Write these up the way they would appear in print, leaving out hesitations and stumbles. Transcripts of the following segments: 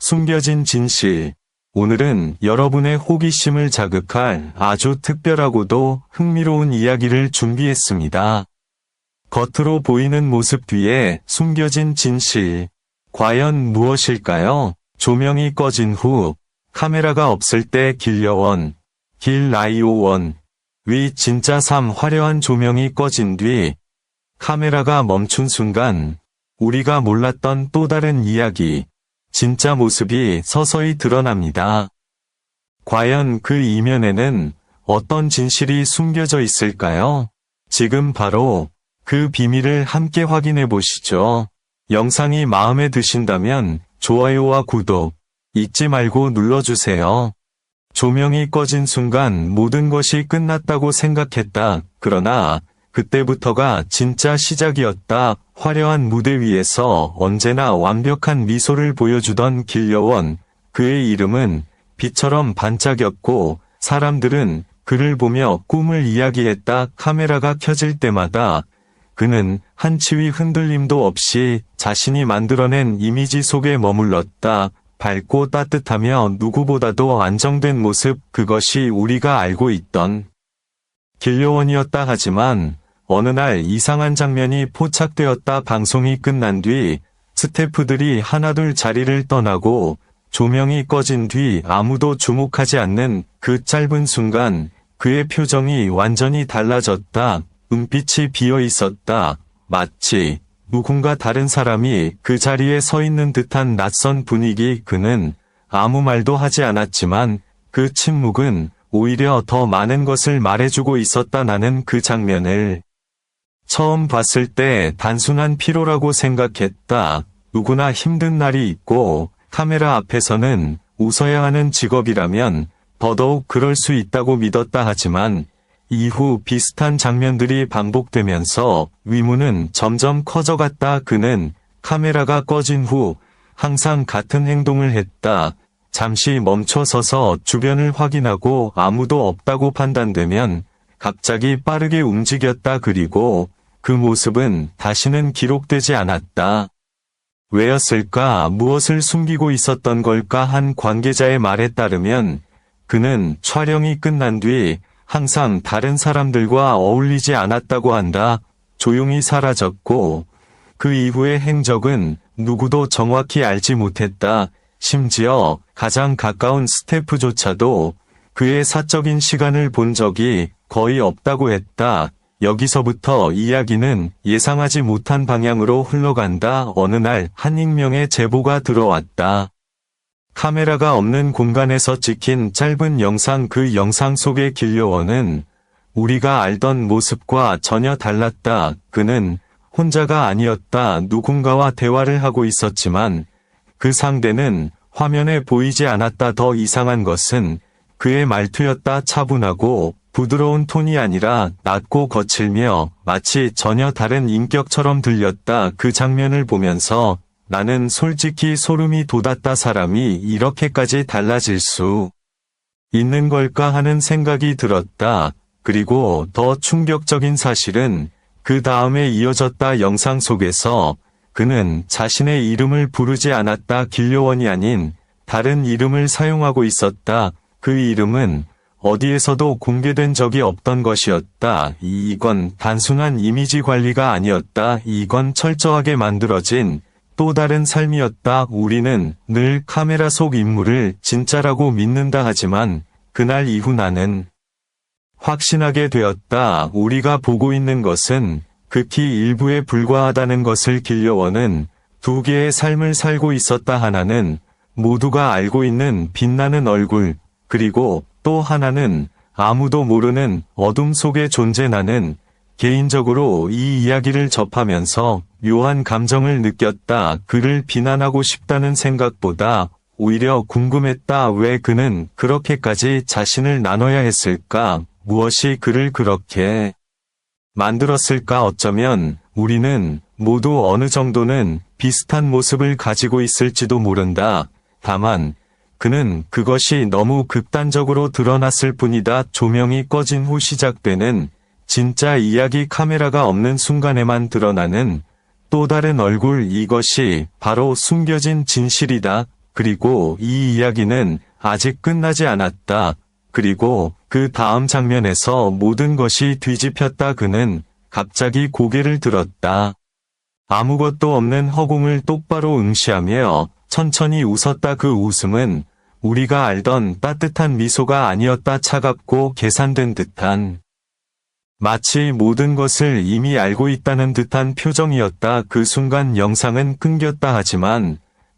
숨겨진 진실. 오늘은 여러분의 호기심을 자극할 아주 특별하고도 흥미로운 이야기를 준비했습니다. 겉으로 보이는 모습 뒤에 숨겨진 진실. 과연 무엇일까요? 조명이 꺼진 후, 카메라가 없을 때 길려원, 길라이오원. 위 진짜 삶 화려한 조명이 꺼진 뒤, 카메라가 멈춘 순간, 우리가 몰랐던 또 다른 이야기, 진짜 모습이 서서히 드러납니다. 과연 그 이면에는 어떤 진실이 숨겨져 있을까요? 지금 바로 그 비밀을 함께 확인해 보시죠. 영상이 마음에 드신다면 좋아요와 구독 잊지 말고 눌러주세요. 조명이 꺼진 순간 모든 것이 끝났다고 생각했다. 그러나 그때부터가 진짜 시작이었다. 화려한 무대 위에서 언제나 완벽한 미소를 보여주던 길려원. 그의 이름은 빛처럼 반짝였고 사람들은 그를 보며 꿈을 이야기했다. 카메라가 켜질 때마다 그는 한 치위 흔들림도 없이 자신이 만들어낸 이미지 속에 머물렀다. 밝고 따뜻하며 누구보다도 안정된 모습, 그것이 우리가 알고 있던 길려원이었다. 하지만 어느 날 이상한 장면이 포착되었다. 방송이 끝난 뒤 스태프들이 하나둘 자리를 떠나고 조명이 꺼진 뒤 아무도 주목하지 않는 그 짧은 순간 그의 표정이 완전히 달라졌다. 눈빛이 비어 있었다. 마치 누군가 다른 사람이 그 자리에 서 있는 듯한 낯선 분위기. 그는 아무 말도 하지 않았지만 그 침묵은 오히려 더 많은 것을 말해주고 있었다. 나는 그 장면을 처음 봤을 때 단순한 피로라고 생각했다. 누구나 힘든 날이 있고 카메라 앞에서는 웃어야 하는 직업이라면 더더욱 그럴 수 있다고 믿었다. 하지만 이후 비슷한 장면들이 반복되면서 의문은 점점 커져갔다. 그는 카메라가 꺼진 후 항상 같은 행동을 했다. 잠시 멈춰서서 주변을 확인하고 아무도 없다고 판단되면 갑자기 빠르게 움직였다. 그리고 그 모습은 다시는 기록되지 않았다. 왜였을까? 무엇을 숨기고 있었던 걸까? 한 관계자의 말에 따르면 그는 촬영이 끝난 뒤 항상 다른 사람들과 어울리지 않았다고 한다. 조용히 사라졌고 그 이후의 행적은 누구도 정확히 알지 못했다. 심지어 가장 가까운 스태프조차도 그의 사적인 시간을 본 적이 거의 없다고 했다. 여기서부터 이야기는 예상하지 못한 방향으로 흘러간다. 어느 날 한 익명의 제보가 들어왔다. 카메라가 없는 공간에서 찍힌 짧은 영상. 그 영상 속의 길려원은 우리가 알던 모습과 전혀 달랐다. 그는 혼자가 아니었다. 누군가와 대화를 하고 있었지만 그 상대는 화면에 보이지 않았다. 더 이상한 것은 그의 말투였다. 차분하고 부드러운 톤이 아니라 낮고 거칠며 마치 전혀 다른 인격처럼 들렸다. 그 장면을 보면서 나는 솔직히 소름이 돋았다. 사람이 이렇게까지 달라질 수 있는 걸까 하는 생각이 들었다. 그리고 더 충격적인 사실은 그 다음에 이어졌다. 영상 속에서 그는 자신의 이름을 부르지 않았다. 길려원이 아닌 다른 이름을 사용하고 있었다. 그 이름은 어디에서도 공개된 적이 없던 것이었다. 이건 단순한 이미지 관리가 아니었다. 이건 철저하게 만들어진 또 다른 삶이었다. 우리는 늘 카메라 속 인물을 진짜라고 믿는다. 하지만 그날 이후 나는 확신하게 되었다. 우리가 보고 있는 것은 극히 일부에 불과하다는 것을. 길려원은 두 개의 삶을 살고 있었다. 하나는 모두가 알고 있는 빛나는 얼굴, 그리고 또 하나는 아무도 모르는 어둠 속의 존재. 나는 개인적으로 이 이야기를 접하면서 묘한 감정을 느꼈다. 그를 비난하고 싶다는 생각보다 오히려 궁금했다. 왜 그는 그렇게까지 자신을 나눠야 했을까? 무엇이 그를 그렇게 만들었을까? 어쩌면 우리는 모두 어느 정도는 비슷한 모습을 가지고 있을지도 모른다. 다만 그는 그것이 너무 극단적으로 드러났을 뿐이다. 조명이 꺼진 후 시작되는 진짜 이야기. 카메라가 없는 순간에만 드러나는 또 다른 얼굴. 이것이 바로 숨겨진 진실이다. 그리고 이 이야기는 아직 끝나지 않았다. 그리고 그 다음 장면에서 모든 것이 뒤집혔다. 그는 갑자기 고개를 들었다. 아무것도 없는 허공을 똑바로 응시하며 천천히 웃었다. 그 웃음은 우리가 알던 따뜻한 미소가 아니었다. 차갑고 계산된 듯한, 마치 모든 것을 이미 알고 있다는 듯한 표정이었다. 그 순간 영상은 끊겼다. 하지만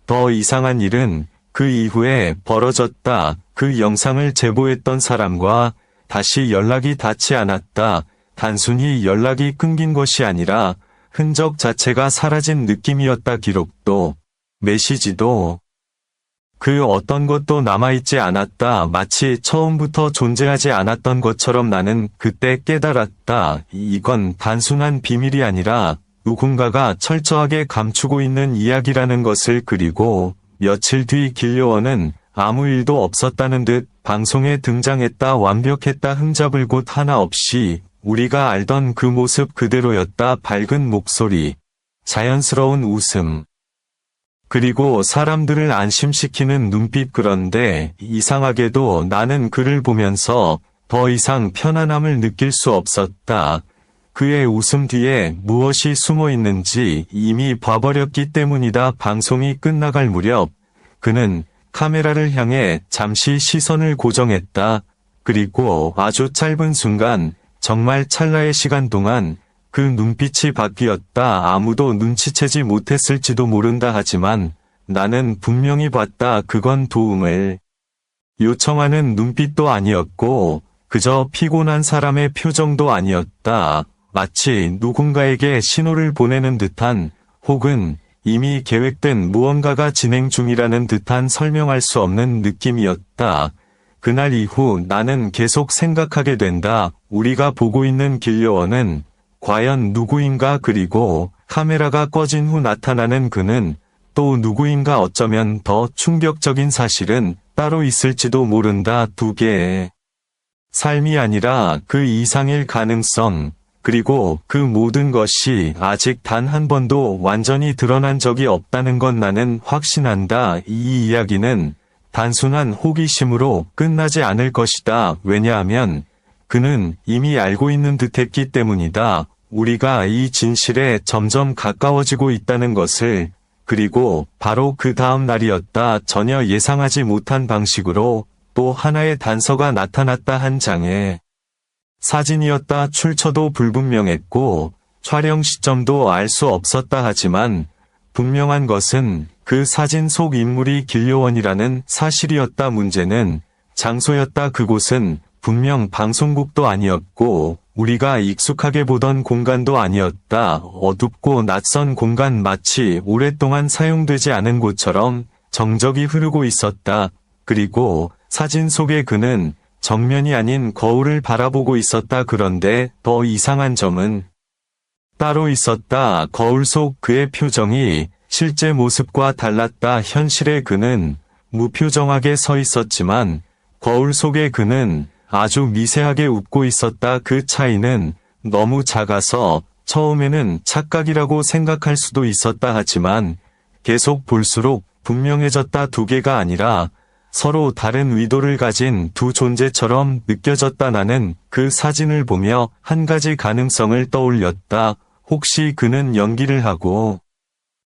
더 이상한 일은 그 이후에 벌어졌다. 그 영상을 제보했던 사람과 다시 연락이 닿지 않았다. 단순히 연락이 끊긴 것이 아니라 흔적 자체가 사라진 느낌이었다. 기록도, 메시지도, 그 어떤 것도 남아있지 않았다. 마치 처음부터 존재하지 않았던 것처럼. 나는 그때 깨달았다. 이건 단순한 비밀이 아니라 누군가가 철저하게 감추고 있는 이야기라는 것을. 그리고 며칠 뒤 길려원은 아무 일도 없었다는 듯 방송에 등장했다. 완벽했다. 흠잡을 곳 하나 없이 우리가 알던 그 모습 그대로였다. 밝은 목소리, 자연스러운 웃음, 그리고 사람들을 안심시키는 눈빛. 그런데 이상하게도 나는 그를 보면서 더 이상 편안함을 느낄 수 없었다. 그의 웃음 뒤에 무엇이 숨어 있는지 이미 봐버렸기 때문이다. 방송이 끝나갈 무렵 그는 카메라를 향해 잠시 시선을 고정했다. 그리고 아주 짧은 순간, 정말 찰나의 시간 동안 그 눈빛이 바뀌었다. 아무도 눈치채지 못했을지도 모른다. 하지만 나는 분명히 봤다. 그건 도움을 요청하는 눈빛도 아니었고 그저 피곤한 사람의 표정도 아니었다. 마치 누군가에게 신호를 보내는 듯한, 혹은 이미 계획된 무언가가 진행 중이라는 듯한 설명할 수 없는 느낌이었다. 그날 이후 나는 계속 생각하게 된다. 우리가 보고 있는 길려원은 과연 누구인가? 그리고 카메라가 꺼진 후 나타나는 그는 또 누구인가? 어쩌면 더 충격적인 사실은 따로 있을지도 모른다. 두 개의 삶이 아니라 그 이상일 가능성, 그리고 그 모든 것이 아직 단 한 번도 완전히 드러난 적이 없다는 건 나는 확신한다. 이 이야기는 단순한 호기심으로 끝나지 않을 것이다. 왜냐하면 그는 이미 알고 있는 듯했기 때문이다. 우리가 이 진실에 점점 가까워지고 있다는 것을. 그리고 바로 그 다음 날이었다. 전혀 예상하지 못한 방식으로 또 하나의 단서가 나타났다. 한 장의 사진이었다. 출처도 불분명했고 촬영 시점도 알 수 없었다. 하지만 분명한 것은 그 사진 속 인물이 길려원이라는 사실이었다. 문제는 장소였다. 그곳은 분명 방송국도 아니었고 우리가 익숙하게 보던 공간도 아니었다. 어둡고 낯선 공간, 마치 오랫동안 사용되지 않은 곳처럼 정적이 흐르고 있었다. 그리고 사진 속의 그는 정면이 아닌 거울을 바라보고 있었다. 그런데 더 이상한 점은 따로 있었다. 거울 속 그의 표정이 실제 모습과 달랐다. 현실의 그는 무표정하게 서 있었지만 거울 속의 그는 아주 미세하게 웃고 있었다. 그 차이는 너무 작아서 처음에는 착각이라고 생각할 수도 있었다. 하지만 계속 볼수록 분명해졌다. 두 개가 아니라 서로 다른 의도를 가진 두 존재처럼 느껴졌다. 나는 그 사진을 보며 한 가지 가능성을 떠올렸다. 혹시 그는 연기를 하고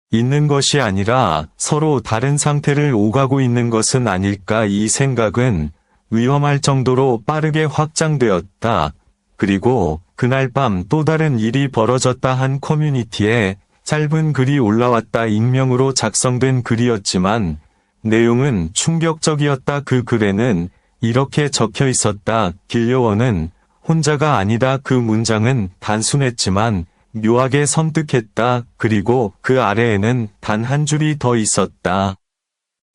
있는 것이 아니라 서로 다른 상태를 오가고 있는 것은 아닐까? 이 생각은 위험할 정도로 빠르게 확장되었다. 그리고 그날 밤 또 다른 일이 벌어졌다. 한 커뮤니티에 짧은 글이 올라왔다. 익명으로 작성된 글이었지만 내용은 충격적이었다. 그 글에는 이렇게 적혀 있었다. 길려원은 혼자가 아니다. 그 문장은 단순했지만 묘하게 섬뜩했다. 그리고 그 아래에는 단 한 줄이 더 있었다.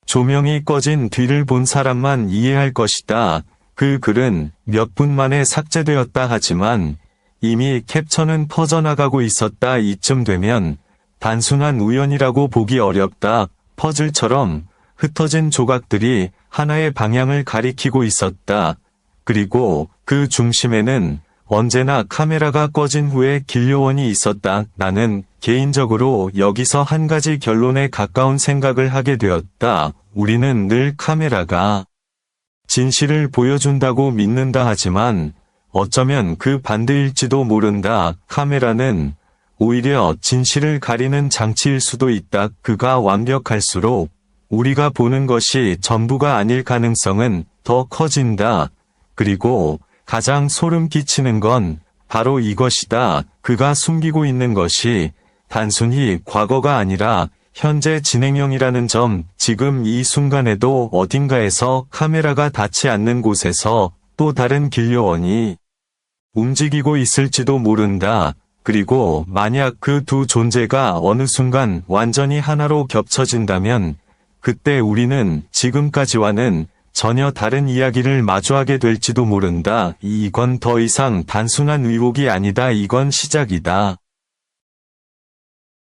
조명이 꺼진 뒤를 본 사람만 이해할 것이다. 그 글은 몇 분 만에 삭제되었다. 하지만 이미 캡처는 퍼져나가고 있었다. 이쯤 되면 단순한 우연이라고 보기 어렵다. 퍼즐처럼 흩어진 조각들이 하나의 방향을 가리키고 있었다. 그리고 그 중심에는 언제나 카메라가 꺼진 후에 길요원이 있었다. 나는 개인적으로 여기서 한 가지 결론에 가까운 생각을 하게 되었다. 우리는 늘 카메라가 진실을 보여준다고 믿는다 하지만 어쩌면 그 반대일지도 모른다. 카메라는 오히려 진실을 가리는 장치일 수도 있다. 그가 완벽할수록 우리가 보는 것이 전부가 아닐 가능성은 더 커진다. 그리고 가장 소름 끼치는 건 바로 이것이다. 그가 숨기고 있는 것이 단순히 과거가 아니라 현재 진행형이라는 점. 지금 이 순간에도 어딘가에서 카메라가 닿지 않는 곳에서 또 다른 길요원이 움직이고 있을지도 모른다. 그리고 만약 그 두 존재가 어느 순간 완전히 하나로 겹쳐진다면 그때 우리는 지금까지와는 전혀 다른 이야기를 마주하게 될지도 모른다. 이건 더 이상 단순한 의혹이 아니다. 이건 시작이다.